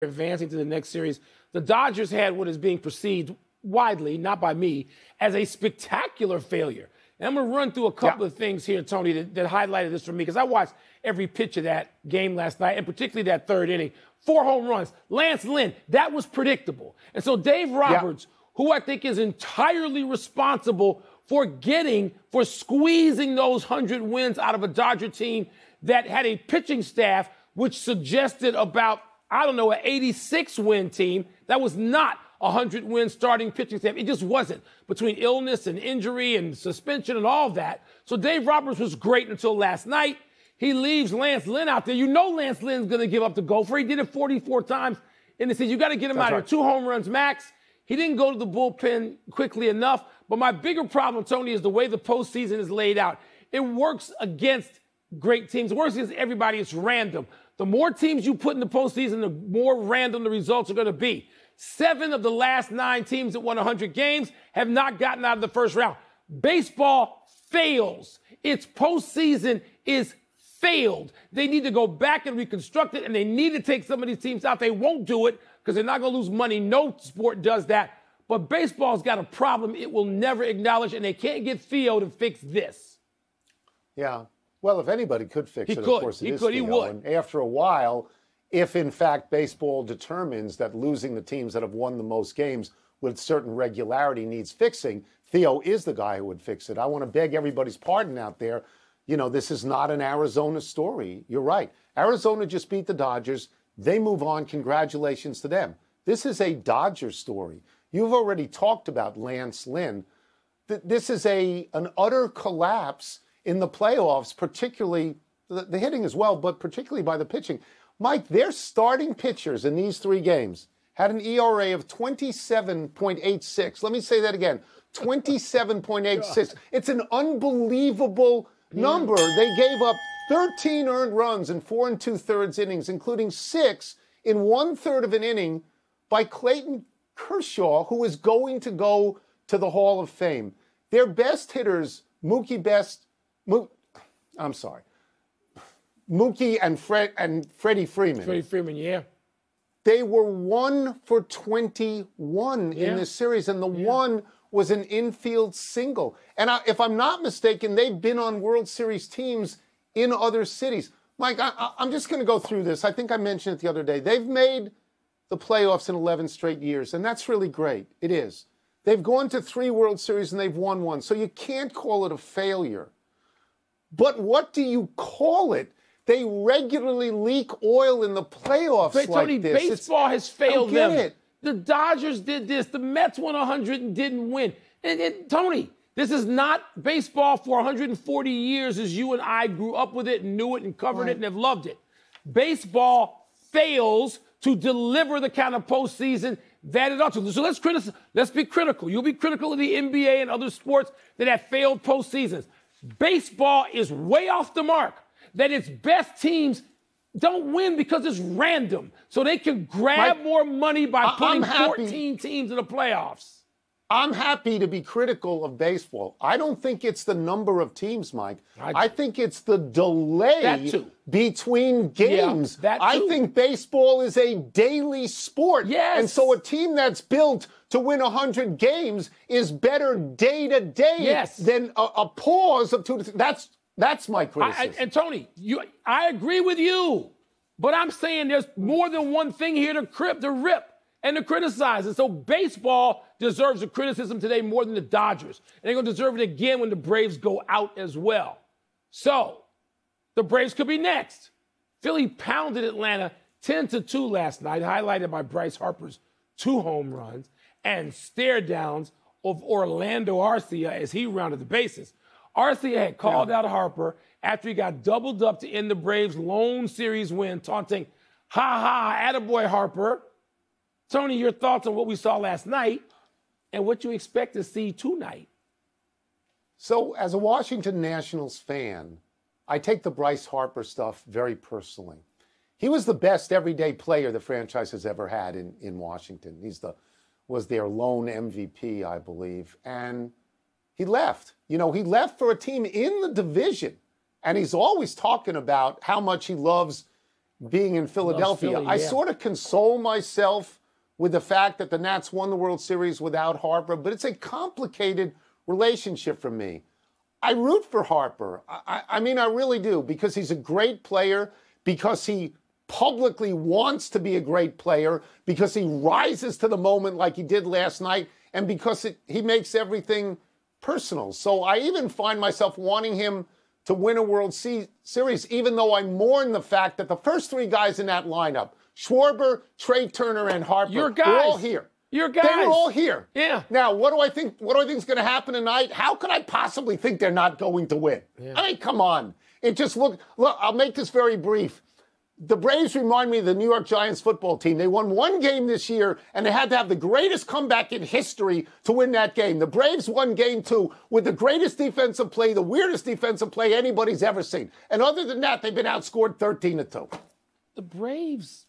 advancing to the next series. The Dodgers had what is being perceived widely, not by me, as a spectacular failure. And I'm going to run through a couple of things here, Tony, that highlighted this for me, because I watched every pitch of that game last night, and particularly that third inning. 4 home runs. Lance Lynn, that was predictable. And so Dave Roberts, who I think is entirely responsible for squeezing those 100 wins out of a Dodger team that had a pitching staff which suggested about, an 86-win team. That was not a 100-win starting pitching staff. It just wasn't, between illness and injury and suspension and all of that. So Dave Roberts was great until last night. He leaves Lance Lynn out there. You know Lance Lynn's going to give up the gopher. He did it 44 times in the season. You got to get him out of here. 2 home runs max. He didn't go to the bullpen quickly enough. But my bigger problem, Tony, is the way the postseason is laid out. It works against great teams. It works against everybody. It's random. The more teams you put in the postseason, the more random the results are going to be. 7 of the last 9 teams that won 100 games have not gotten out of the first round. Baseball fails. Its postseason is failed. They need to go back and reconstruct it, and they need to take some of these teams out. They won't do it because they're not going to lose money. No sport does that. But baseball's got a problem it will never acknowledge, and they can't get Theo to fix this. Yeah. Well, if anybody could fix it, of course it is Theo. He would. And after a while, if in fact baseball determines that losing the teams that have won the most games with certain regularity needs fixing, Theo is the guy who would fix it. I want to beg everybody's pardon out there. This is not an Arizona story. You're right. Arizona just beat the Dodgers. They move on. Congratulations to them. This is a Dodger story. You've already talked about Lance Lynn. This is an utter collapse in the playoffs, particularly the hitting as well, but particularly by the pitching. Mike, their starting pitchers in these 3 games had an ERA of 27.86. Let me say that again, 27.86. It's an unbelievable number. They gave up 13 earned runs in 4 2/3 innings, including 6 in 1/3 of an inning by Clayton Kershaw, who is going to go to the Hall of Fame. Their best hitters, Mookie and Freddie Freeman. Freddie Freeman, yeah. They were 1 for 21 in this series, and the one was an infield single. And if I'm not mistaken, they've been on World Series teams in other cities. Mike, I'm just going to go through this. I think I mentioned it the other day. They've made the playoffs in 11 straight years, and that's really great. It is. They've gone to 3 World Series, and they've won 1. So you can't call it a failure. But what do you call it? They regularly leak oil in the playoffs Tony, like this. Baseball has failed them. It. The Dodgers did this. The Mets won 100 and didn't win. And Tony, this is not baseball for 140 years as you and I grew up with it and knew it and covered it and have loved it. Baseball fails to deliver the kind of postseason that it ought to. So let's be critical. You'll be critical of the NBA and other sports that have failed postseasons. Baseball is way off the mark. That its best teams don't win because it's random. So they can grab more money by putting 14 teams in the playoffs. I'm happy to be critical of baseball. I don't think it's the number of teams, Mike. I think it's the delay between games. I think baseball is a daily sport. Yes. And so a team that's built to win 100 games is better day to day than a pause of 2 to 3. That's my criticism. And Tony, I agree with you. But I'm saying there's more than one thing here to rip and to criticize. And so baseball deserves a criticism today more than the Dodgers. And they're going to deserve it again when the Braves go out as well. So the Braves could be next. Philly pounded Atlanta 10-2 last night, highlighted by Bryce Harper's 2 home runs and stare downs of Orlando Arcia as he rounded the bases. Arcia had called out Harper after he got doubled up to end the Braves' lone series win, taunting, attaboy Harper. Tony, your thoughts on what we saw last night and what you expect to see tonight? So, as a Washington Nationals fan, I take the Bryce Harper stuff very personally. He was the best everyday player the franchise has ever had in Washington. Was their lone MVP, I believe. And he left. He left for a team in the division. And he's always talking about how much he loves being in Philadelphia. Philly, I yeah. sort of console myself with the fact that the Nats won the World Series without Harper, but it's a complicated relationship for me. I root for Harper. I mean, I really do, because he's a great player, because he publicly wants to be a great player, because he rises to the moment like he did last night, and because he makes everything personal. So I even find myself wanting him to win a World Series, even though I mourn the fact that the first three guys in that lineup, Schwarber, Trey Turner, and Harper, Your guys. were all here. Your guys. They were all here. Yeah. Now, what do I think? What do I think is going to happen tonight? How could I possibly think they're not going to win? Yeah. I mean, come on. It just look. I'll make this very brief. The Braves remind me of the New York Giants football team. They won one game this year, and they had to have the greatest comeback in history to win that game. The Braves won game 2 with the greatest defensive play, the weirdest defensive play anybody's ever seen. And other than that, they've been outscored 13-2. The Braves,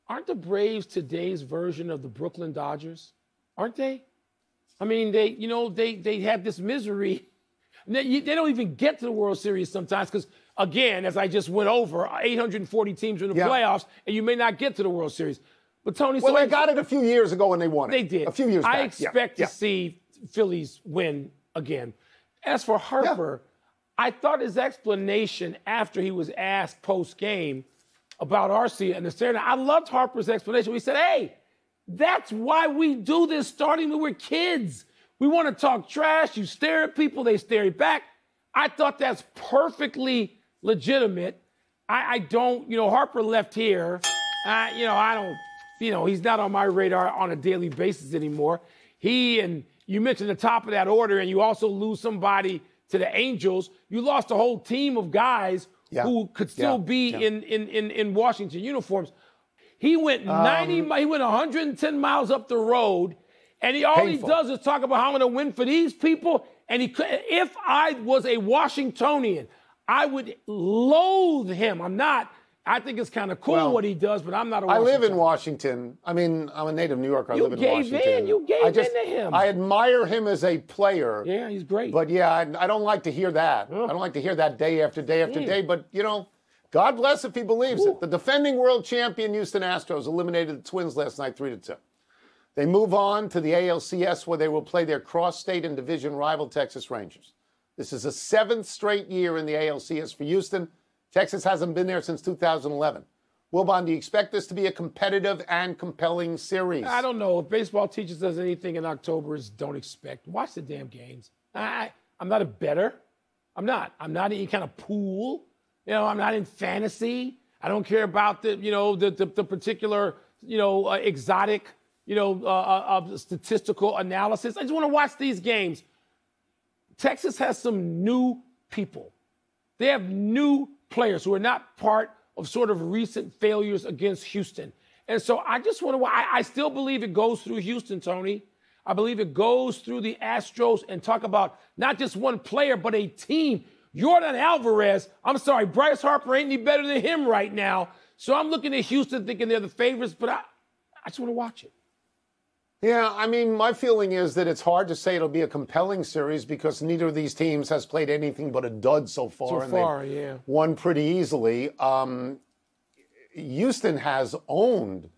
aren't the Braves today's version of the Brooklyn Dodgers? Aren't they? I mean, they have this misery. They don't even get to the World Series sometimes because, again, as I just went over, 840 teams in the playoffs, and you may not get to the World Series. But, Tony, well, they got it a few years ago and they won it. They did. A few years back. I expect to see Phillies win again. As for Harper, I thought his explanation after he was asked post-game about Arcia and the Saturday, I loved Harper's explanation. He said, hey, that's why we do this starting when we're kids. We want to talk trash. You stare at people, they stare back. I thought that's perfectly legitimate. I don't, Harper left here. I don't, he's not on my radar on a daily basis anymore. And you mentioned the top of that order, and you also lose somebody to the Angels. You lost a whole team of guys who could still be in Washington uniforms. He went 110 miles up the road, and all he does is talk about how I'm going to win for these people. And if I was a Washingtonian, I would loathe him. I'm not. I think it's kind of cool what he does, but I'm not a Washingtonian. I live in Washington. I mean, I'm a native New Yorker. I live in Washington. You gave in to him. I admire him as a player. Yeah, he's great. But, I don't like to hear that. I don't like to hear that day after day after day. But, God bless if he believes it. The defending world champion Houston Astros eliminated the Twins last night 3-2. They move on to the ALCS, where they will play their cross-state and division rival Texas Rangers. This is the 7th straight year in the ALCS for Houston. Texas hasn't been there since 2011. Wilbon, do you expect this to be a competitive and compelling series? I don't know. If baseball teaches us anything in October, is don't expect. Watch the damn games. I'm not a bettor. I'm not in any kind of pool. I'm not in fantasy. I don't care about the particular, exotic, statistical analysis. I just want to watch these games. Texas has some new people. They have new players who are not part of sort of recent failures against Houston. And so I just want to, I still believe it goes through Houston, Tony. I believe it goes through the Astros, and talk about not just one player, but a team. Yordan Alvarez, I'm sorry, Bryce Harper ain't any better than him right now. So I'm looking at Houston thinking they're the favorites, but I just want to watch it. Yeah, I mean, my feeling is that it's hard to say it'll be a compelling series because neither of these teams has played anything but a dud so far. They've won pretty easily. Houston has owned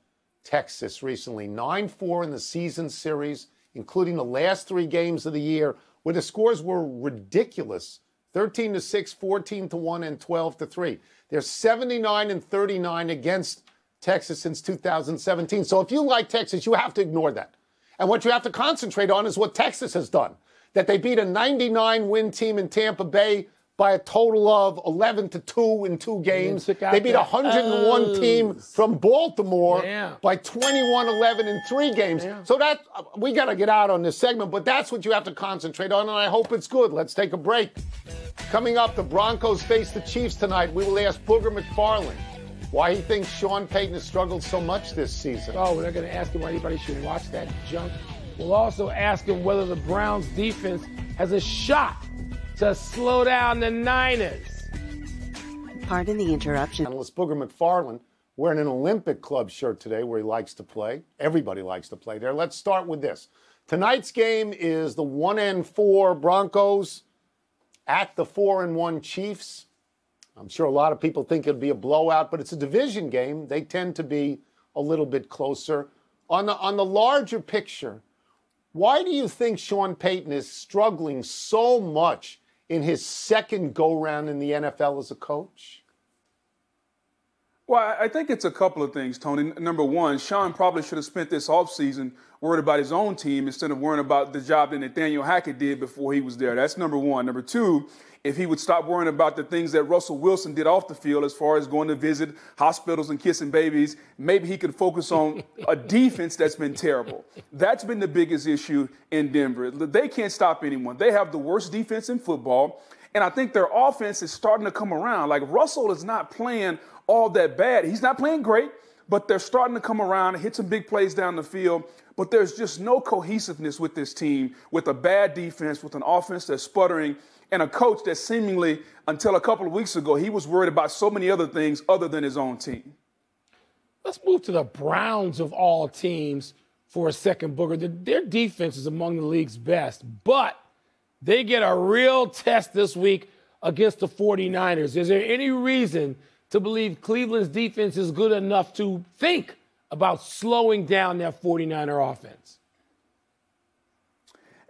Texas recently, 9-4 in the season series, including the last 3 games of the year, where the scores were ridiculous. 13-6, 14-1, and 12-3. They're 79-39 against Texas since 2017. So if you like Texas, you have to ignore that. And what you have to concentrate on is what Texas has done. That they beat a 99-win team in Tampa Bay by a total of 11-2 in 2 games. They beat a 101 team from Baltimore by 21-11 in 3 games. So that we got to get out on this segment, but that's what you have to concentrate on, and I hope it's good. Let's take a break. Coming up, the Broncos face the Chiefs tonight. We will ask Booger McFarland why he thinks Sean Payton has struggled so much this season. Oh, we're not going to ask him why anybody should watch that junk. We'll also ask him whether the Browns defense has a shot to slow down the Niners. Pardon the interruption. Analyst Booger McFarland wearing an Olympic Club shirt today where he likes to play. Everybody likes to play there. Let's start with this. Tonight's game is the 1-4 Broncos at the 4-1 Chiefs. I'm sure a lot of people think it'll be a blowout, but it's a division game. They tend to be a little bit closer. On the larger picture, why do you think Sean Payton is struggling so much in his second go-round in the NFL as a coach? Well, I think it's a couple of things, Tony. Number one, Sean probably should have spent this offseason worried about his own team instead of worrying about the job that Nathaniel Hackett did before he was there. That's number one. Number two, if he would stop worrying about the things that Russell Wilson did off the field as far as going to visit hospitals and kissing babies, maybe he could focus on a defense that's been terrible. That's been the biggest issue in Denver. They can't stop anyone. They have the worst defense in football, and I think their offense is starting to come around. Like, Russell is not playing all that bad. He's not playing great, but they're starting to come around and hit some big plays down the field. But there's just no cohesiveness with this team, with a bad defense, with an offense that's sputtering, and a coach that seemingly, until a couple of weeks ago, he was worried about so many other things other than his own team. Let's move to the Browns of all teams for a second, Booger. Their defense is among the league's best, but they get a real test this week against the 49ers. Is there any reason to believe Cleveland's defense is good enough to think about slowing down that 49er offense?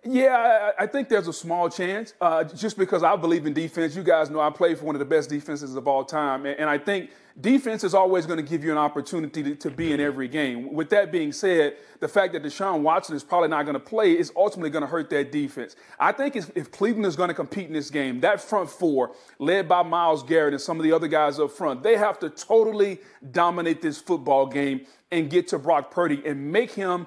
Yeah, I think there's a small chance, just because I believe in defense. You guys know I play for one of the best defenses of all time, and I think defense is always going to give you an opportunity to be in every game. With that being said, the fact that Deshaun Watson is probably not going to play is ultimately going to hurt that defense. I think if Cleveland is going to compete in this game, that front four, led by Myles Garrett and some of the other guys up front, they have to totally dominate this football game and get to Brock Purdy and make him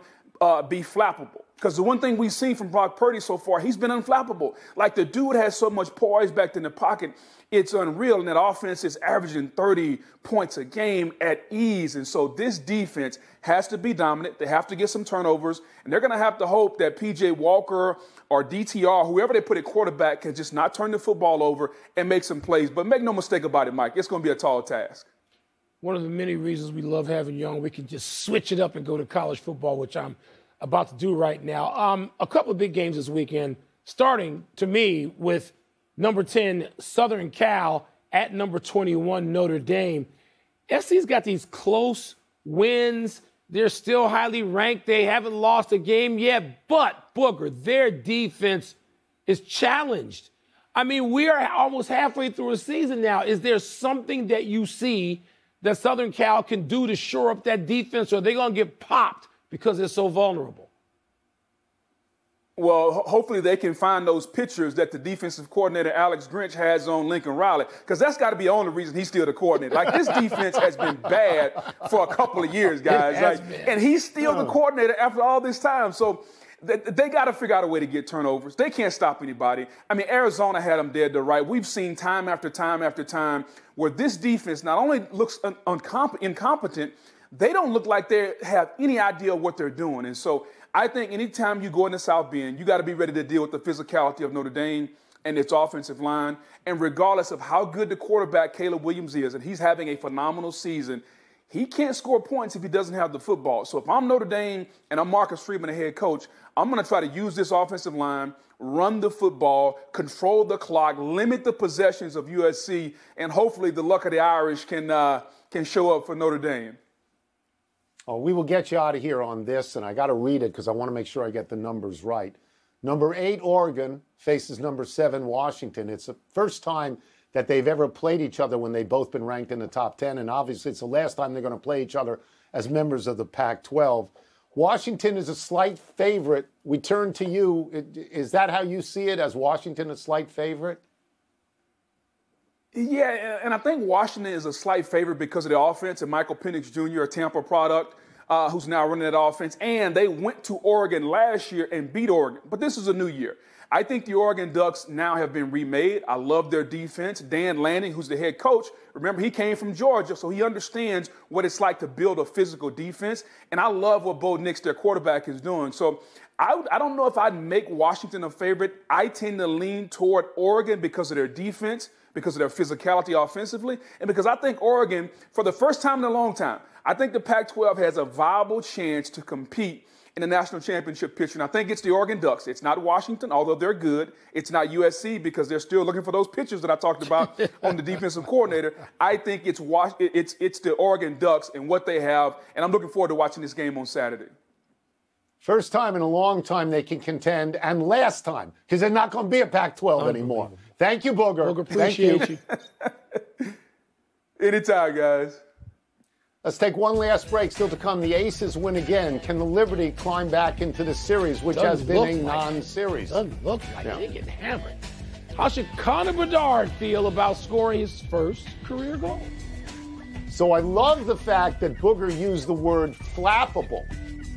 be flappable. Because the one thing we've seen from Brock Purdy so far, he's been unflappable. Like, the dude has so much poise back in the pocket, it's unreal. And that offense is averaging 30 points a game at ease. And so this defense has to be dominant. They have to get some turnovers. And they're going to have to hope that P.J. Walker or DTR, whoever they put at quarterback, can just not turn the football over and make some plays. But make no mistake about it, Mike, it's going to be a tall task. One of the many reasons we love having you on, we can just switch it up and go to college football, which I'm about to do right now. A couple of big games this weekend, starting, to me, with number 10, Southern Cal at number 21, Notre Dame. SC's got these close wins. They're still highly ranked. They haven't lost a game yet, but, Booger, their defense is challenged. I mean, we are almost halfway through a season now. Is there something that you see that Southern Cal can do to shore up that defense, or are they going to get popped because they're so vulnerable? Well, hopefully they can find those pictures that the defensive coordinator, Alex Grinch, has on Lincoln Riley, because that's got to be the only reason he's still the coordinator. Like, this defense has been bad for a couple of years, guys. And he's still the coordinator after all this time. So they got to figure out a way to get turnovers. They can't stop anybody. I mean, Arizona had them dead to right. We've seen time after time after time where this defense not only looks incompetent, they don't look like they have any idea what they're doing. And so I think anytime you go into South Bend, you got to be ready to deal with the physicality of Notre Dame and its offensive line. And regardless of how good the quarterback, Caleb Williams, is, and he's having a phenomenal season, he can't score points if he doesn't have the football. So if I'm Notre Dame and I'm Marcus Freeman, the head coach, I'm going to try to use this offensive line, run the football, control the clock, limit the possessions of USC, and hopefully the luck of the Irish can show up for Notre Dame. Oh, we will get you out of here on this, and I got to read it because I want to make sure I get the numbers right. Number 8, Oregon, faces number 7, Washington. It's the first time that they've ever played each other when they've both been ranked in the top 10, and obviously it's the last time they're going to play each other as members of the Pac-12. Washington is a slight favorite. We turn to you. Is that how you see it, as Washington a slight favorite? Yeah, and I think Washington is a slight favorite because of the offense and Michael Penix Jr., a Tampa product, who's now running that offense. And they went to Oregon last year and beat Oregon. But this is a new year. I think the Oregon Ducks now have been remade. I love their defense. Dan Lanning, who's the head coach, remember, he came from Georgia, so he understands what it's like to build a physical defense. And I love what Bo Nix, their quarterback, is doing. So I don't know if I'd make Washington a favorite. I tend to lean toward Oregon because of their defense, because of their physicality offensively, and because I think Oregon, for the first time in a long time, I think the Pac-12 has a viable chance to compete in the national championship picture. And I think it's the Oregon Ducks. It's not Washington, although they're good. It's not USC because they're still looking for those pitchers that I talked about on the defensive coordinator. I think it's the Oregon Ducks and what they have, and I'm looking forward to watching this game on Saturday. First time in a long time they can contend, and last time, because they're not going to be a Pac-12 anymore. Thank you, Booger. Booger, appreciate you. Anytime, guys. Let's take one last break. Still to come, the Aces win again. Can the Liberty climb back into the series, which has been a non-series? Doesn't look like they're getting hammered. How should Connor Bedard feel about scoring his first career goal? So I love the fact that Booger used the word flappable.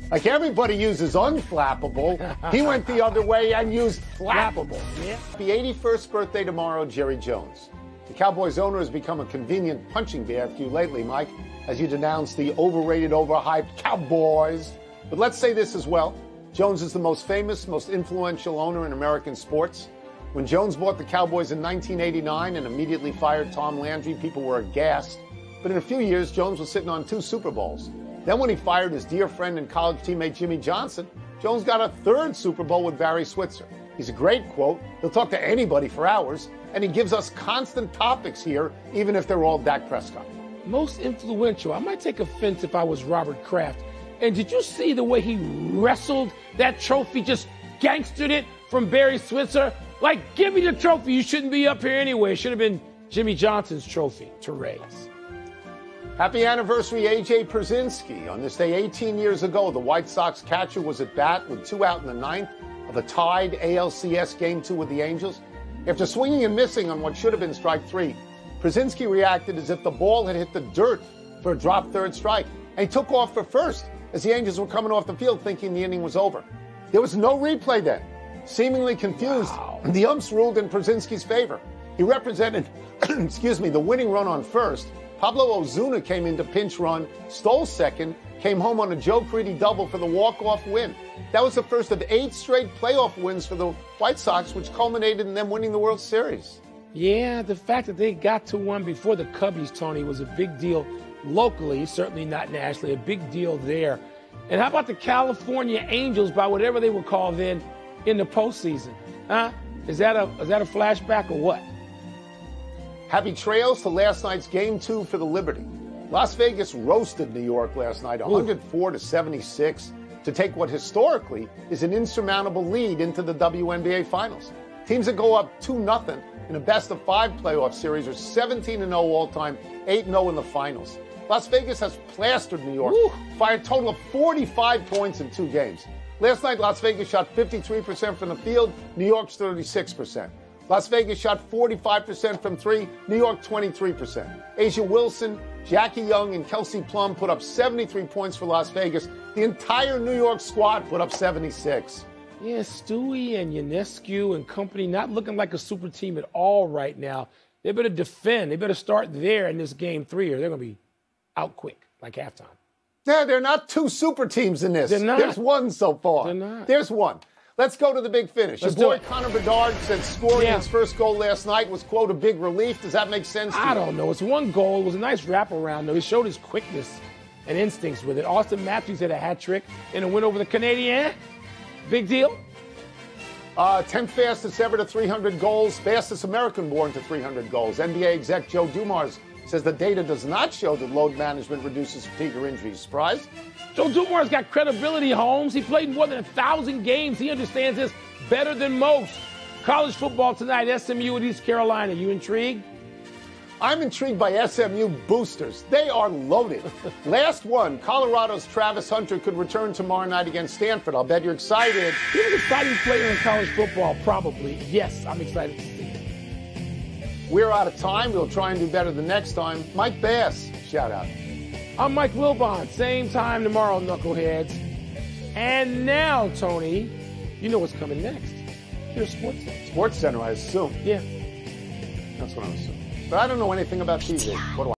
Like everybody uses unflappable. He went the other way and used flappable. Yeah. The 81st birthday tomorrow, Jerry Jones. The Cowboys owner has become a convenient punching bag for you lately, Mike, as you denounce the overrated, overhyped Cowboys. But let's say this as well. Jones is the most famous, most influential owner in American sports. When Jones bought the Cowboys in 1989 and immediately fired Tom Landry, people were aghast. But in a few years, Jones was sitting on 2 Super Bowls. Then when he fired his dear friend and college teammate Jimmy Johnson, Jones got a 3rd Super Bowl with Barry Switzer. He's a great quote. He'll talk to anybody for hours, and he gives us constant topics here, even if they're all Dak Prescott. Most influential. I might take offense if I was Robert Kraft. And did you see the way he wrestled that trophy, just gangstered it from Barry Switzer? Like, give me the trophy. You shouldn't be up here anyway. It should have been Jimmy Johnson's trophy to raise. Happy anniversary, A.J. Pierzynski. On this day 18 years ago, the White Sox catcher was at bat with 2 out in the 9th of a tied ALCS Game 2 with the Angels. After swinging and missing on what should have been strike 3, Pierzynski reacted as if the ball had hit the dirt for a dropped 3rd strike, and he took off for first as the Angels were coming off the field thinking the inning was over. There was no replay then. Seemingly confused, the umps ruled in Pierzynski's favor. He represented, the winning run on first. Pablo Ozuna came in to pinch run, stole second, came home on a Joe Crede double for the walk-off win. That was the first of 8 straight playoff wins for the White Sox, which culminated in them winning the World Series. Yeah, the fact that they got to one before the Cubbies, Tony, was a big deal locally, certainly not nationally, a big deal there. And how about the California Angels, by whatever they were called then, in the postseason? Huh? Is that a flashback or what? Happy trails to last night's Game 2 for the Liberty. Las Vegas roasted New York last night, 104-76, to take what historically is an insurmountable lead into the WNBA Finals. Teams that go up 2-0 in a best-of-5 playoff series are 17-0 all-time, 8-0 in the finals. Las Vegas has plastered New York, fired a total of 45 points in 2 games. Last night, Las Vegas shot 53% from the field, New York's 36%. Las Vegas shot 45% from 3, New York 23%. Asia Wilson, Jackie Young, and Kelsey Plum put up 73 points for Las Vegas. The entire New York squad put up 76. Yeah, Stewie and Ionescu and company not looking like a super team at all right now. They better defend. They better start there in this Game 3 or they're going to be out quick, like halftime. Yeah, they're not 2 super teams in this. They're not. There's one so far. They're not. There's one. Let's go to the big finish. Let's Your boy do it. Connor Bedard said scoring his first goal last night was, quote, a big relief. Does that make sense to you? I don't know. It's one goal. It was a nice wraparound, though. He showed his quickness and instincts with it. Austin Matthews had a hat trick and a win over the Canadiens. Big deal. 10th fastest ever to 300 goals, fastest American born to 300 goals. NBA exec Joe Dumars says the data does not show that load management reduces fatigue or injuries. Surprise? Joe Dumars got credibility, Holmes. He played more than 1,000 games. He understands this better than most. College football tonight, SMU at East Carolina. You intrigued? I'm intrigued by SMU boosters. They are loaded. Last one, Colorado's Travis Hunter could return tomorrow night against Stanford. I'll bet you're excited. He's an exciting player in college football, probably. Yes, I'm excited to see it. We're out of time. We'll try and do better the next time. Mike Bass, shout out. I'm Mike Wilbon. Same time tomorrow, knuckleheads. And now, Tony, you know what's coming next. Here's Sports Center. Sports Center, I assume. Yeah. That's what I assume. But I don't know anything about TV. What do I